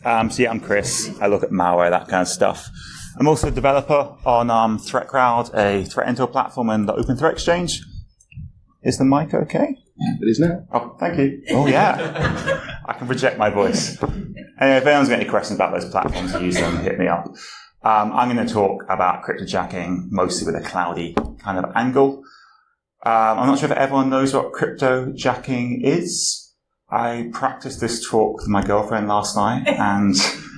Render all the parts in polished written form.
So yeah, I'm Chris. I look at malware, that kind of stuff. I'm also a developer on ThreatCrowd, a threat intel platform, and the Open Threat Exchange. Is the mic okay? It is now. Oh, thank you. Oh, yeah. I can project my voice. Anyway, if anyone's got any questions about those platforms, use them, hit me up. I'm going to talk about cryptojacking, mostly with a cloudy kind of angle. I'm not sure if everyone knows what cryptojacking is. I practiced this talk with my girlfriend last night, and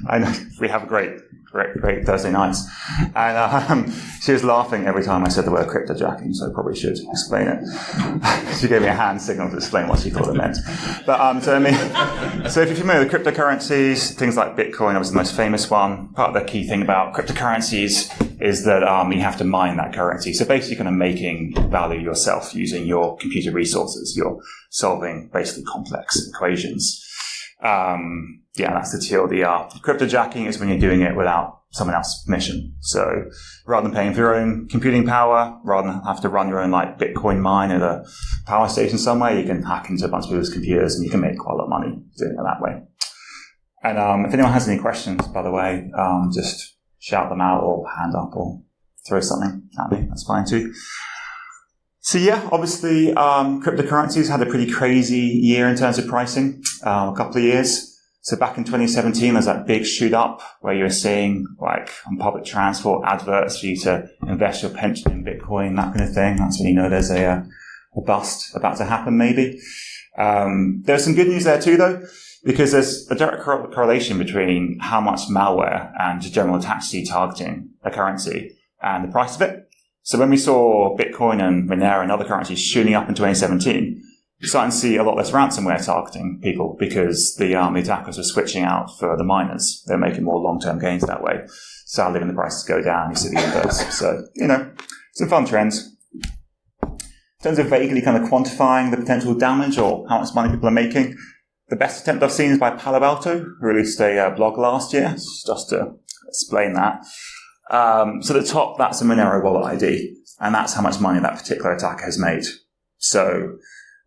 I know we have a great Thursday nights. And she was laughing every time I said the word cryptojacking, so I probably should explain it. She gave me a hand signal to explain what she thought it meant. But so if you're familiar with cryptocurrencies, things like Bitcoin, obviously the most famous one. Part of the key thing about cryptocurrencies is that you have to mine that currency. So basically, kind of making value yourself using your computer resources. You're solving basically complex equations. That's the TLDR. Cryptojacking is when you're doing it without someone else's permission. So rather than paying for your own computing power, rather than have to run your own like Bitcoin mine at a power station somewhere, you can hack into a bunch of people's computers and you can make quite a lot of money doing it that way. And if anyone has any questions, by the way, just shout them out or hand up or throw something at me. That's fine too. So yeah, obviously, cryptocurrencies had a pretty crazy year in terms of pricing, a couple of years. So back in 2017, there's that big shoot up where you were seeing like on public transport adverts for you to invest your pension in Bitcoin, that kind of thing. That's when you know there's a bust about to happen maybe. There's some good news there too though, because there's a direct correlation between how much malware and general attacks targeting a currency and the price of it. So when we saw Bitcoin and Monero and other currencies shooting up in 2017, we're starting to see a lot less ransomware targeting people because the attackers were switching out for the miners. They're making more long-term gains that way. Sadly, when the prices go down, you see the inverse. So, some fun trends. In terms of vaguely kind of quantifying the potential damage or how much money people are making, the best attempt I've seen is by Palo Alto, who released a blog last year, just to explain that. So at the top, that's a Monero wallet ID, and that's how much money that particular attacker has made. So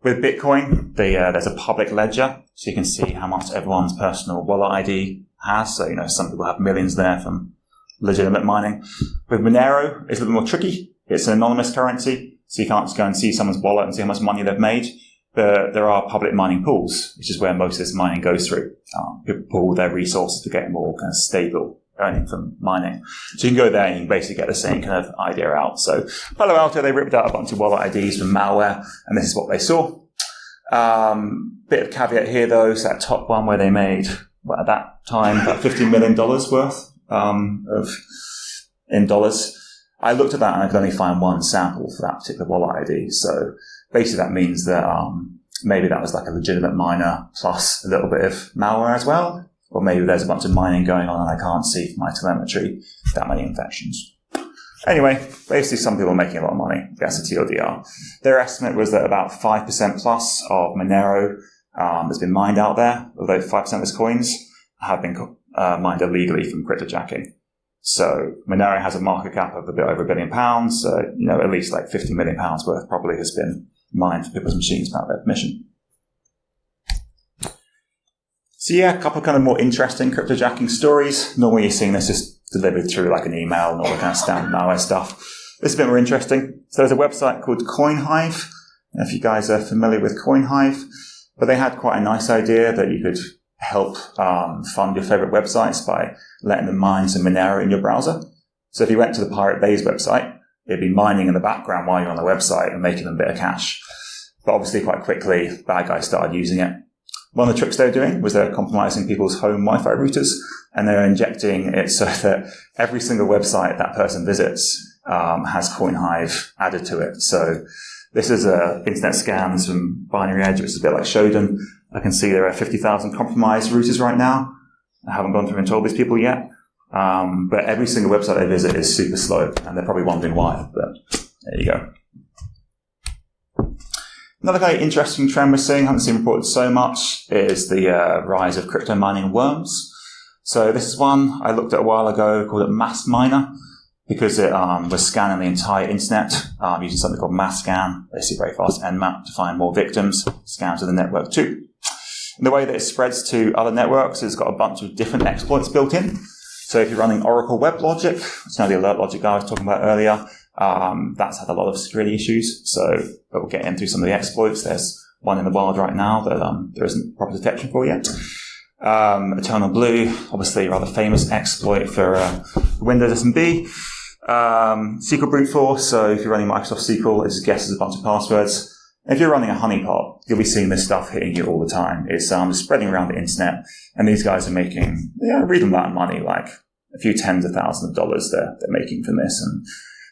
with Bitcoin, there's a public ledger, so you can see how much everyone's personal wallet ID has. So, some people have millions there from legitimate mining. With Monero, it's a little more tricky. It's an anonymous currency, so you can't just go and see someone's wallet and see how much money they've made. But there are public mining pools, which is where most of this mining goes through. People pool their resources to get more kind of stable earning from mining. So you can go there and you can basically get the same kind of idea out. So Palo Alto, they ripped out a bunch of wallet IDs from malware, and this is what they saw. Bit of caveat here though, so that top one where they made, at that time, about $50 million worth in dollars. I looked at that and I could only find one sample for that particular wallet ID. So basically that means that maybe that was like a legitimate miner plus a little bit of malware as well. Or maybe there's a bunch of mining going on and I can't see from my telemetry that many infections. Anyway, basically some people are making a lot of money. That's the TLDR. Their estimate was that about 5% plus of Monero has been mined out there, although 5% of its coins have been mined illegally from cryptojacking. So Monero has a market cap of a bit over £1 billion. So, at least like £50 million worth probably has been mined for people's machines without their permission. So yeah, a couple of kind of more interesting cryptojacking stories. Normally you're seeing this just delivered through like an email and all the kind of standard malware stuff. This is a bit more interesting. So there's a website called CoinHive. I don't know if you guys are familiar with CoinHive, but they had quite a nice idea that you could help fund your favorite websites by letting them mine some Monero in your browser. So if you went to the Pirate Bay's website, it'd be mining in the background while you're on the website and making them a bit of cash. But obviously quite quickly, bad guys started using it. One of the tricks they were doing was they were compromising people's home Wi-Fi routers, and they were injecting it so that every single website that person visits has CoinHive added to it. So this is internet scans from Binary Edge, which is a bit like Shodan. I can see there are 50,000 compromised routers right now. I haven't gone through and told these people yet. But every single website they visit is super slow, and they're probably wondering why, but there you go. Another kind of interesting trend we're seeing, haven't seen reported so much, is the rise of crypto mining worms. So this is one I looked at a while ago, called it Mass Miner, because it was scanning the entire internet using something called mass scan, basically very fast Nmap to find more victims, scans of the network too. And the way that it spreads to other networks is it's got a bunch of different exploits built in. So if you're running Oracle Web Logic, it's now the alert logic I was talking about earlier, that's had a lot of security issues. So we'll get into some of the exploits. There's one in the wild right now that there isn't proper detection for yet. Eternal Blue, obviously a rather famous exploit for Windows SMB. SQL brute force, so if you're running Microsoft SQL, it just guesses a bunch of passwords. If you're running a honeypot, you'll be seeing this stuff hitting you all the time. It's spreading around the internet, and these guys are making a reasonable amount of money, like a few tens of thousands of dollars they're making from this.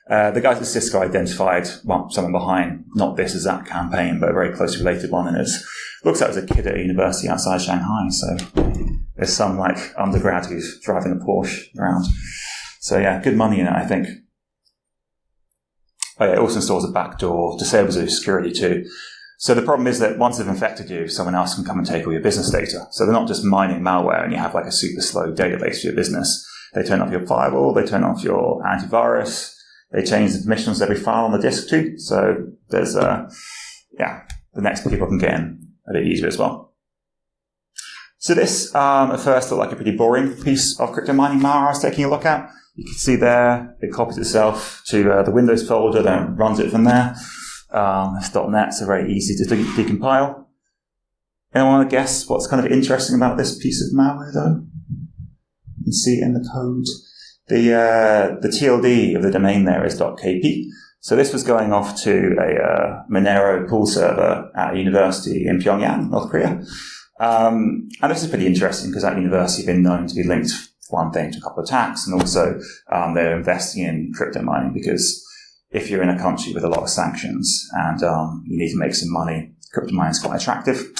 And the guys at Cisco identified someone behind not this exact campaign, but a very closely related one, and it looks like it was a kid at a university outside Shanghai. So there's some like undergrad who's driving a Porsche around. So yeah, good money in it, I think. Oh yeah, it also installs a backdoor, disables your security too. So the problem is that once they've infected you, someone else can come and take all your business data. So they're not just mining malware and you have like a super slow database for your business. They turn off your firewall, they turn off your antivirus, they change the permissions of every file on the disk too. So there's, the next people can get in a bit easier as well. So this, at first, looked like a pretty boring piece of crypto mining malware I was taking a look at. You can see there, it copies itself to the Windows folder, then runs it from there. It's .NET, so very easy to decompile. Anyone want to guess what's kind of interesting about this piece of malware, though? You can see it in the code. The TLD of the domain there is .kp. So this was going off to a Monero pool server at a university in Pyongyang, North Korea. And this is pretty interesting because that university has been known to be linked, one thing, to a couple of attacks, and also they're investing in crypto mining because if you're in a country with a lot of sanctions and you need to make some money, crypto mining is quite attractive.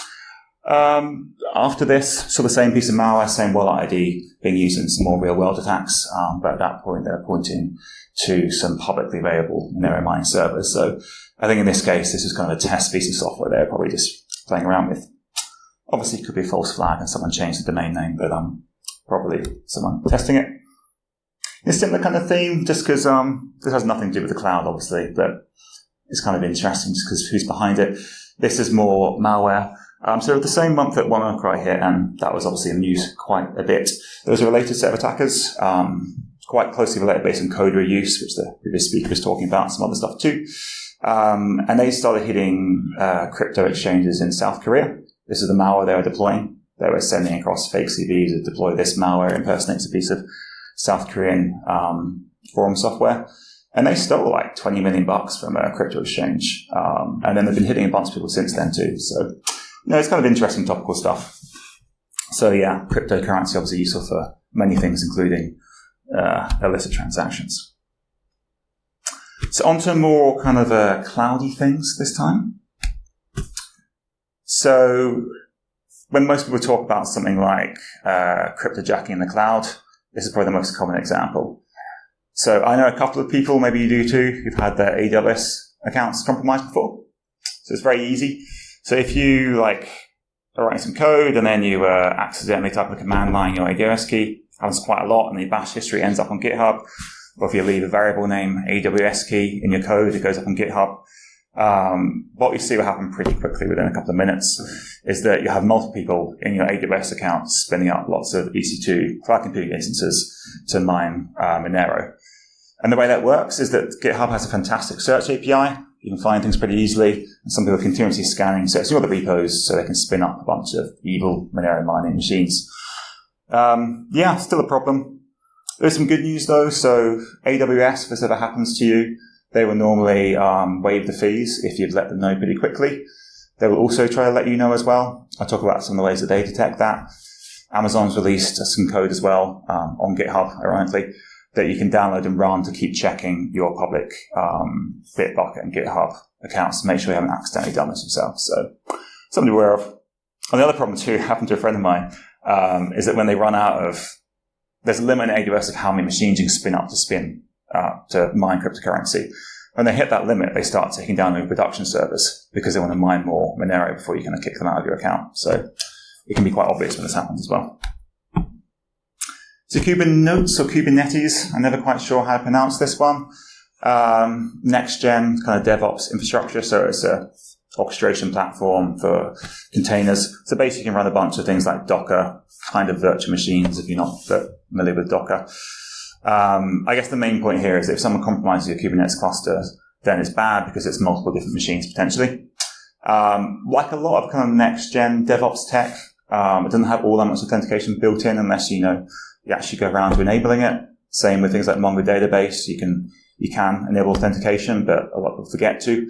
After this, saw the same piece of malware, same wallet ID being used in some more real-world attacks, but at that point they're pointing to some publicly available Monero mining servers. So I think in this case, this is kind of a test piece of software they're probably just playing around with. Obviously, it could be a false flag and someone changed the domain name, but probably someone testing it. It's a similar kind of theme, just because this has nothing to do with the cloud, obviously, but it's kind of interesting just because who's behind it. This is more malware. So the same month that WannaCry hit, and that was obviously in the news quite a bit, there was a related set of attackers, quite closely related based on code reuse, which the previous speaker was talking about, and some other stuff too. And they started hitting crypto exchanges in South Korea. This is the malware they were deploying. They were sending across fake CVs to deploy this malware, impersonates a piece of South Korean forum software. And they stole like $20 million from a crypto exchange. And then they've been hitting a bunch of people since then too. So, it's kind of interesting topical stuff. So yeah, cryptocurrency obviously useful for many things, including illicit transactions. So on to more kind of cloudy things this time. So when most people talk about something like cryptojacking in the cloud, this is probably the most common example. So I know a couple of people, maybe you do too, who've had their AWS accounts compromised before. So it's very easy. So if you are writing some code and then you accidentally type a command line in your AWS key, happens quite a lot, and the bash history ends up on GitHub. Or if you leave a variable name AWS key in your code, it goes up on GitHub. What we see will happen pretty quickly within a couple of minutes is that you have multiple people in your AWS account spinning up lots of EC2 cloud computing instances to mine Monero. And the way that works is that GitHub has a fantastic search API. You can find things pretty easily. And some people are continuously scanning, searching all the repos so they can spin up a bunch of evil Monero mining machines. Still a problem. There's some good news though. So AWS, if this ever happens to you, they will normally waive the fees if you've let them know pretty quickly. They will also try to let you know as well. I'll talk about some of the ways that they detect that. Amazon's released some code as well on GitHub, ironically, that you can download and run to keep checking your public Bitbucket and GitHub accounts to make sure you haven't accidentally done this yourself. So something to be aware of. And the other problem too, happened to a friend of mine, is that when they run out of, there's a limit in AWS of how many machines you can spin up to mine cryptocurrency. When they hit that limit, they start taking down their production servers because they want to mine more Monero before you kind of kick them out of your account. So it can be quite obvious when this happens as well. So Kubernetes or Kubernetes, I'm never quite sure how to pronounce this one. Next gen kind of DevOps infrastructure. So it's a orchestration platform for containers. So basically you can run a bunch of things like Docker, kind of virtual machines if you're not familiar with Docker. I guess the main point here is if someone compromises your Kubernetes cluster, then it's bad because it's multiple different machines potentially. Like a lot of kind of next-gen DevOps tech, it doesn't have all that much authentication built in unless you actually go around to enabling it. Same with things like Mongo database. You can enable authentication, but a lot of people forget to.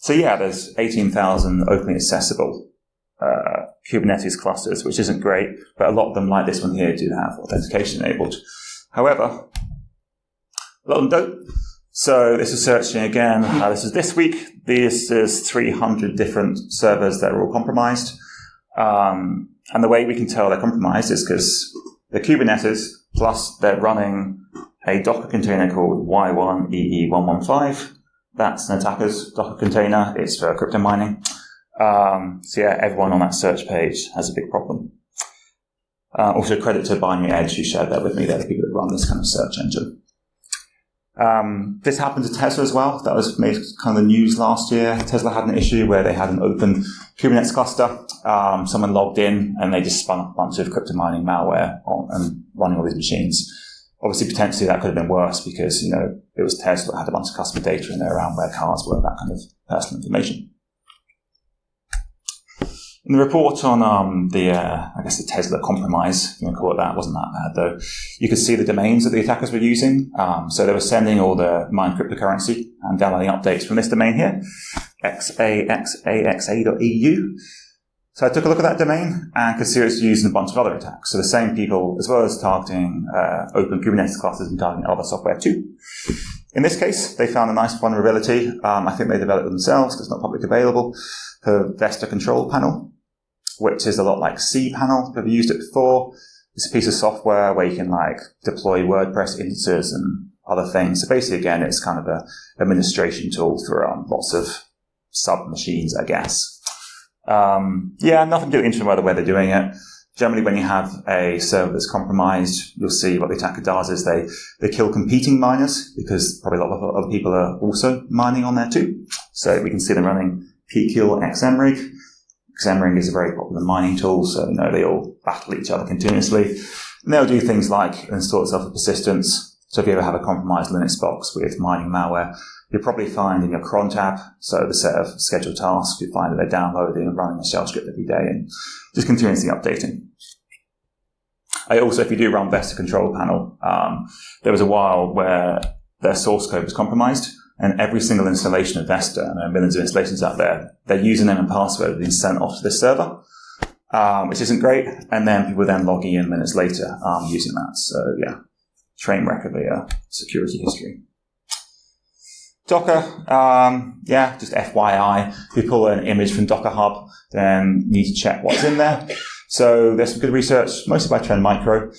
There's 18,000 openly accessible Kubernetes clusters, which isn't great, but a lot of them, like this one here, do have authentication enabled. However, a lot of them don't. So this is searching again. This is this week. This is 300 different servers that are all compromised. And the way we can tell they're compromised is because the Kubernetes, plus they're running a Docker container called Y1EE115. That's an attacker's Docker container. It's for crypto mining. Everyone on that search page has a big problem. Also credit to Binary Edge who shared that with me. They're the people that run this kind of search engine. This happened to Tesla as well. That was made kind of the news last year. Tesla had an issue where they had an open Kubernetes cluster. Someone logged in and they just spun up a bunch of crypto mining malware and running all these machines. Obviously, potentially that could have been worse because, it was Tesla that had a bunch of customer data in there around where cars were, that kind of personal information. In the report on the Tesla compromise, if you want to call it that, wasn't that bad though. You could see the domains that the attackers were using. So they were sending all the mined cryptocurrency and downloading updates from this domain here, xaxaxa.eu. So I took a look at that domain and could see it was used in a bunch of other attacks. So the same people, as well as targeting open Kubernetes clusters and targeting other software too. In this case, they found a nice vulnerability. I think they developed it themselves because it's not publicly available, for Vesta Control Panel, which is a lot like cPanel. If you've used it before, it's a piece of software where you can deploy WordPress instances and other things. So basically, again, it's kind of a administration tool for lots of sub-machines, I guess. Nothing to do with interesting about the way they're doing it. Generally, when you have a server that's compromised, you'll see what the attacker does is they kill competing miners because probably a lot of other people are also mining on there too. So we can see them running pkill xmrig. Xmrig is a very popular mining tool, so they all battle each other continuously. And they'll do things like install itself with persistence. So if you ever have a compromised Linux box with mining malware, you'll probably find in your cron tab, so the set of scheduled tasks, you find that they're downloading and running a shell script every day and just continuously updating. If you do run Vesta Control Panel, there was a while where their source code was compromised, and every single installation of Vesta, and there are millions of installations out there, their username and password have been sent off to this server, which isn't great, and then people then logging in minutes later using that. So train wreck of a security history. Docker, just FYI, if you pull an image from Docker Hub, then you need to check what's in there. So there's some good research, mostly by Trend Micro,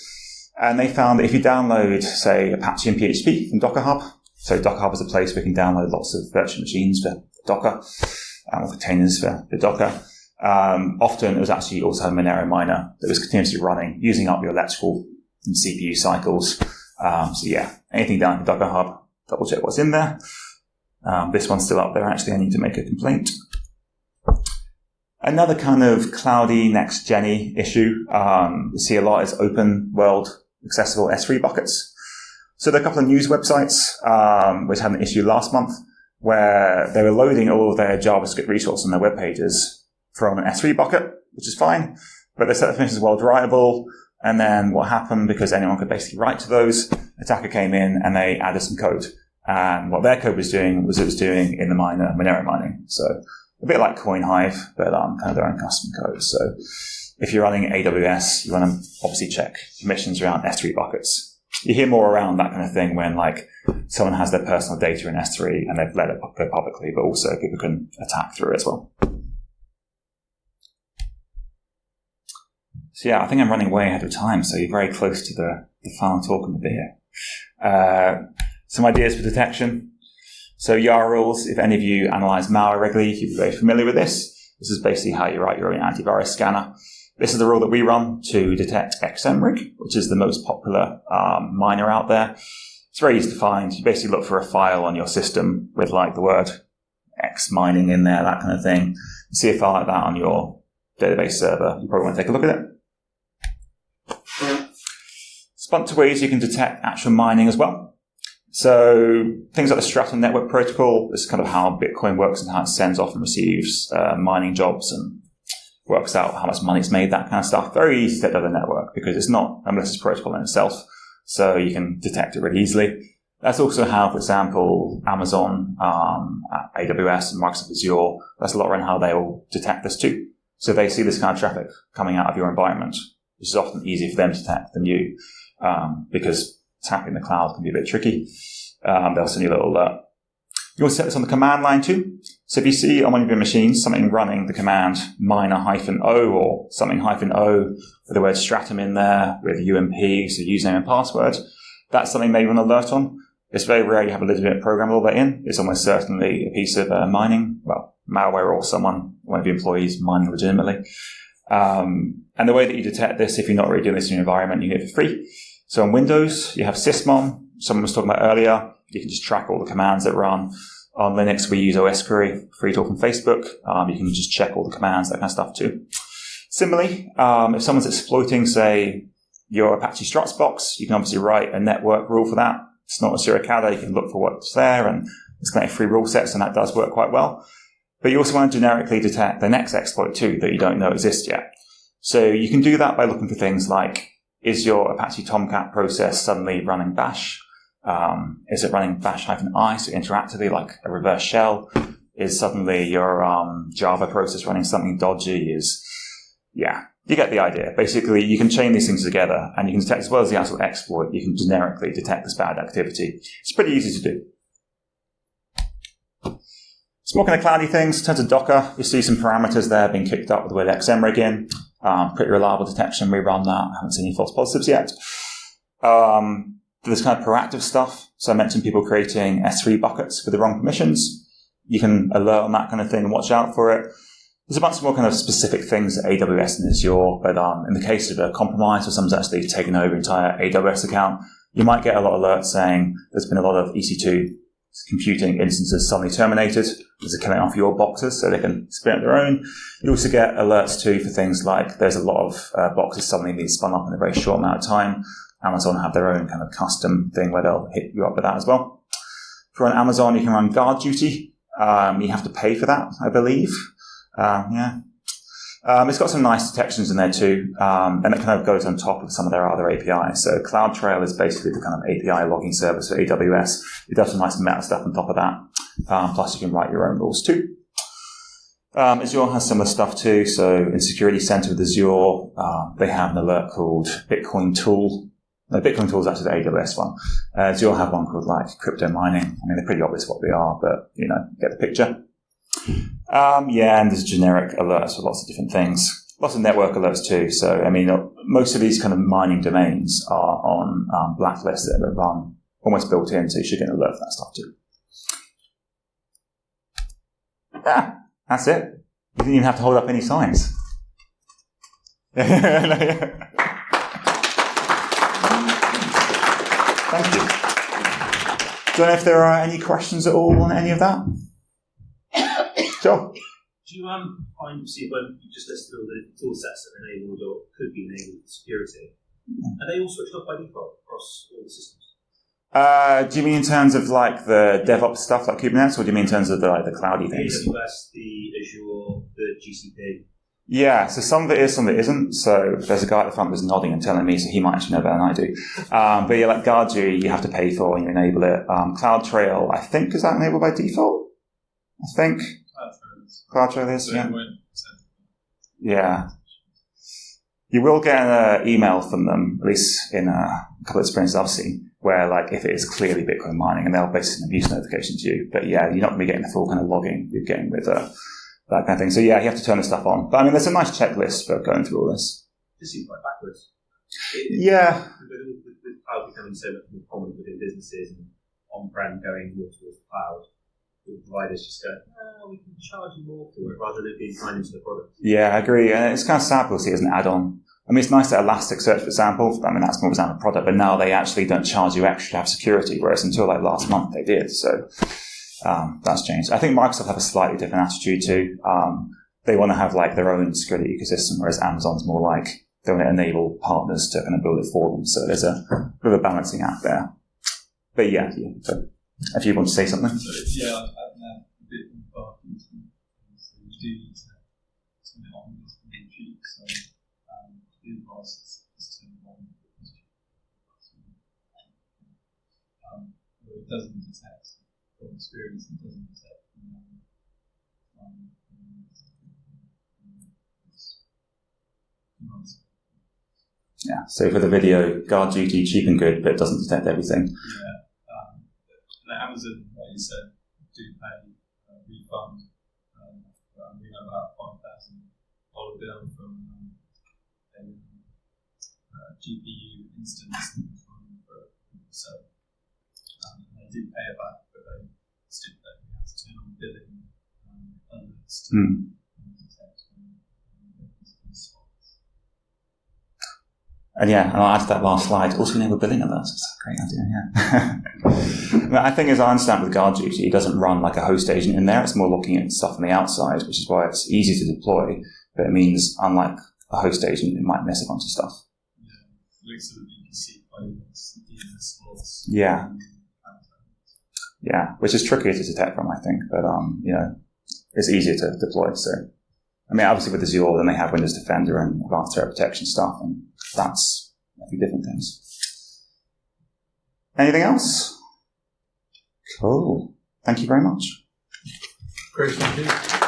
and they found that if you download, say, Apache and PHP from Docker Hub, so Docker Hub is a place where you can download lots of virtual machines for Docker, or containers for Docker. Often it was actually also a Monero miner that was continuously running, using up your electrical and CPU cycles. Anything down to Docker Hub, double check what's in there. This one's still up there, actually. I need to make a complaint. Another kind of cloudy, next-gen-y issue you see a lot is open world accessible S3 buckets. So there are a couple of news websites which had an issue last month where they were loading all of their JavaScript resources on their web pages from an S3 bucket, which is fine, but they set the definitions as well drivable. And then what happened, because anyone could basically write to those, attacker came in and they added some code. And what their code was doing was it was doing in the Monero mining. So a bit like CoinHive, but kind of their own custom code. So if you're running AWS, you want to obviously check permissions around S3 buckets. You hear more around that kind of thing when someone has their personal data in S3 and they've let it go publicly, but also people can attack through it as well. So I think I'm running way ahead of time, so you're very close to the final talk in the video. Some ideas for detection. So YAR rules, if any of you analyze malware regularly, you'll be very familiar with this. This is basically how you write your own antivirus scanner. This is the rule that we run to detect xmrig, which is the most popular miner out there. It's very easy to find. You basically look for a file on your system with the word X mining in there, that kind of thing. See a file like that on your database server, you probably want to take a look at it. There's a bunch of ways you can detect actual mining as well. So things like the Stratum network protocol, this is kind of how Bitcoin works and how it sends off and receives mining jobs and works out how much money it's made, that kind of stuff. Very easy to detect over the network because it's not a malicious protocol in itself, so you can detect it really easily. That's also how, for example, Amazon, AWS, and Microsoft Azure, that's a lot around how they all detect this too. So they see this kind of traffic coming out of your environment, which is often easier for them to detect than you, because tapping the cloud can be a bit tricky. They'll send you a little alert. You want to set this on the command line too. So if you see on one of your machines something running the command --o or something -o with the word stratum in there with UMP, so username and password, that's something they want to alert on. It's very rare you have a legitimate program all that in. It's almost certainly a piece of mining, well, malware or one of your employees mining legitimately. And the way that you detect this, if you're not already doing this in your environment, you get it for free. So on Windows, you have sysmon. Someone was talking about earlier. You can just track all the commands that run. On Linux, we use OS Query, free talk from Facebook. You can just check all the commands, that kind of stuff too. Similarly, if someone's exploiting, say, your Apache struts box, you can obviously write a network rule for that. It's not a suricata. You can look for what's there and it's got free rule sets, and that does work quite well. But you also want to generically detect the next exploit too that you don't know exists yet. So you can do that by looking for things like, is your Apache Tomcat process suddenly running bash? Is it running bash-i, so interactively like a reverse shell? Is suddenly your Java process running something dodgy? You get the idea. Basically, you can chain these things together and you can detect, as well as the actual exploit, you can generically detect this bad activity. It's pretty easy to do. Some more kind of cloudy things. In terms of Docker, you see some parameters there being kicked up with the word XMReg in. Pretty reliable detection. We run that. I haven't seen any false positives yet. There's kind of proactive stuff. So I mentioned people creating S3 buckets with the wrong permissions. You can alert on that kind of thing and watch out for it. There's a bunch more kind of specific things at AWS and Azure, but in the case of a compromise or someone's actually taken over an entire AWS account, you might get a lot of alerts saying there's been a lot of EC2 computing instances suddenly terminated. These are coming off your boxes so they can spin up their own. You also get alerts too for things like there's a lot of boxes suddenly being spun up in a very short amount of time. Amazon have their own kind of custom thing where they'll hit you up with that as well. If you're on Amazon, you can run guard duty. You have to pay for that, I believe. It's got some nice detections in there too, and it kind of goes on top of some of their other APIs. So CloudTrail is basically the kind of API logging service for AWS. It does some nice meta stuff on top of that. Plus, you can write your own rules too. Azure has similar stuff too. So in Security Center with Azure, they have an alert called Bitcoin Tool. No, Bitcoin Tool is actually the AWS one. Azure have one called like crypto mining. I mean, they're pretty obvious what they are, but you get the picture. And there's generic alerts for lots of different things. Lots of network alerts too. So, I mean, most of these kind of mining domains are on blacklists that are run almost built in, so you should get an alert for that stuff too. Yeah, that's it. You didn't even have to hold up any signs. Thank you. Don't know if there are any questions at all on any of that. Sure. Do you see when you just listed all the tool sets that are enabled or could be enabled for security? Are they all switched off by default across all the systems? Do you mean in terms of like the DevOps stuff like Kubernetes, or do you mean in terms of the cloudy things? The AWS, the Azure, the GCP. Yeah, so some of it is, some of it isn't. So there's a guy at the front that's nodding and telling me, so he might actually know better than I do. But yeah, like GuardDuty, you have to pay for and you enable it. CloudTrail, I think, is that enabled by default? I think. CloudTrail is, yeah. Yeah. You will get an email from them, at least in a couple of experiences I've seen, where like if it is clearly Bitcoin mining, and they'll basically send an abuse notification to you. But yeah, you're not going to be getting the full kind of logging you're getting with that kind of thing. So yeah, you have to turn this stuff on. But I mean, there's a nice checklist for going through all this. This seems quite backwards. Yeah. With cloud becoming so much more common within businesses and on-prem going more towards the cloud, the providers just go, we can charge you more for it rather than it being signed into the product. Yeah, I agree. And it's kind of sad to see it as an add-on. I mean, it's nice that Elasticsearch, for example, I mean, that's more of a product, but now they actually don't charge you extra to have security, whereas until like last month they did. So, That's changed. I think Microsoft have a slightly different attitude too. They want to have like their own security ecosystem, whereas Amazon's more like they want to enable partners to kind of build it for them. So there's a bit of a balancing act there. But yeah. So if you want to say something. So yeah, I've had a bit of barking. So you do need to turn it on this cheap. So the advice is turn it on. It doesn't detect from experience. It doesn't detect. Yeah. So for the video, guard duty, cheap and good, but it doesn't detect everything. Yeah. And Amazon, like you said, do pay a refund. We have about $5,000 bill from a GPU instance that was running for so they do pay it back, but they stipulate we have to turn on billing alerts to detect spots. And yeah, and I'll add to that last slide. Also enable billing alerts. It's a great idea, yeah. But I think as I understand with guard duty, it doesn't run like a host agent in there. It's more looking at stuff on the outside, which is why it's easy to deploy. But it means, unlike a host agent, it might miss a bunch of stuff. Yeah, it looks at the VPC files, DNS slots. Yeah. Yeah, which is trickier to detect from, I think. But, it's easier to deploy. So, I mean, obviously with Azure, then they have Windows Defender and advanced threat protection stuff, and that's a few different things. Anything else? Cool. Thank you very much. Great, thank you.